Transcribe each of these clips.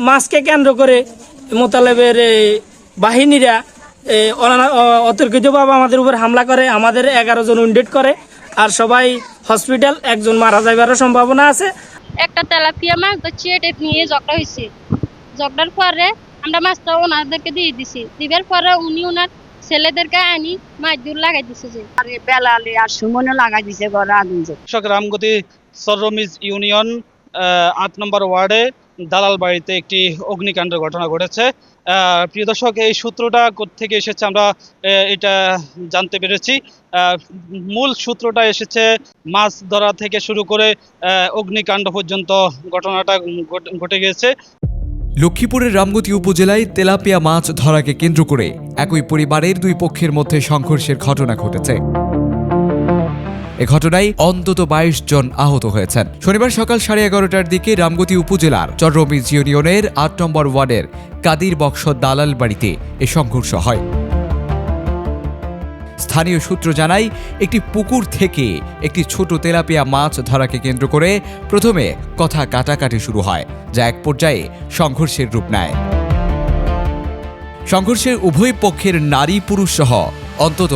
মাছকে কেন্দ্র করে মোতালেবের বাহিনীরা অতর্কিতভাবে আমাদের উপর হামলা করে, আমাদের 11 জন উইন্ডেড করে, আর সবাই হসপিটাল, একজন মারা যাইবারও সম্ভাবনা আছে। একটা তেলাপিয়া মাছ ধরছি, এটা নিয়ে ঝগড়া হয়েছে। ঝগড়ার পরে আমরা মাছটা ওনাদেরকে দিয়ে দিছি, দিবার পরে উনি ওনার ছেলেদেরকে আনি মাছ দূর লাগাই দিছে। যে বেলালে আর সুমনে লাগাই দিছে ঘরে আগুন। রামগতি সররমিজ ইউনিয়ন ৮ নম্বর ওয়ার্ডে দালাল বাড়িতে একটি অগ্নিকাণ্ডের ঘটনা ঘটেছে। প্রিয় দর্শক, এই সূত্রটা কোত্থেকে এসেছে আমরা এটা জানতে পেরেছি। মূল সূত্রটা এসেছে মাছ ধরা থেকে শুরু করে অগ্নিকাণ্ড পর্যন্ত ঘটনাটা ঘটে গিয়েছে। লক্ষ্মীপুরের রামগতি উপজেলায় তেলাপিয়া মাছ ধরাকে কেন্দ্র করে একই পরিবারের দুই পক্ষের মধ্যে সংঘর্ষের ঘটনা ঘটেছে। এ ঘটনায় অন্তত 22 জন আহত হয়েছেন। শনিবার সকাল 11:30টার দিকে রামগতি উপজেলার চররমিজ ইউনিয়নের ৮ নম্বর ওয়ার্ডের কাদির বক্স দালাল বাড়িতে এ সংঘর্ষ হয়। স্থানীয় সূত্র জানায়, একটি পুকুর থেকে একটি ছোট তেলাপিয়া মাছ ধরাকে কেন্দ্র করে প্রথমে কথা কাটাকাটি শুরু হয়, যা এক পর্যায়ে সংঘর্ষের রূপ নেয়। সংঘর্ষের উভয় পক্ষের নারী পুরুষ সহ অন্তত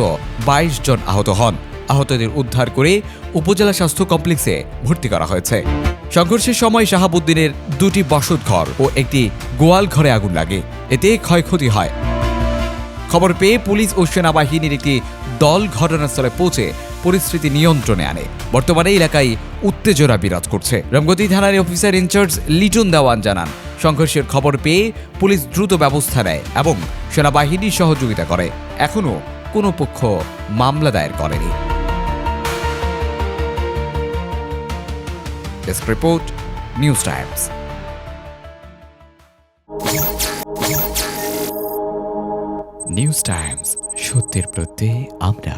22 জন আহত হন। আহতদের উদ্ধার করে উপজেলা স্বাস্থ্য কমপ্লেক্সে ভর্তি করা হয়েছে। সংঘর্ষের সময় শাহাবুদ্দিনের 2টি বসতঘর ও একটি গোয়াল ঘরে আগুন লাগে, এতে ক্ষয়ক্ষতি হয়। খবর পেয়ে পুলিশ ও সেনাবাহিনীর একটি দল ঘটনাস্থলে পৌঁছে পরিস্থিতি নিয়ন্ত্রণে আনে। বর্তমানে এলাকায় উত্তেজনা বিরাজ করছে। রামগতি থানার অফিসার ইনচার্জ লিটন দেওয়ান জানান, সংঘর্ষের খবর পেয়ে পুলিশ দ্রুত ব্যবস্থা নেয় এবং সেনাবাহিনীর সহযোগিতা করে। এখনও কোনো পক্ষ মামলা দায়ের করেনি। Desk report, news Times. News Times, সত্যের প্রত্যয়ে আমরা।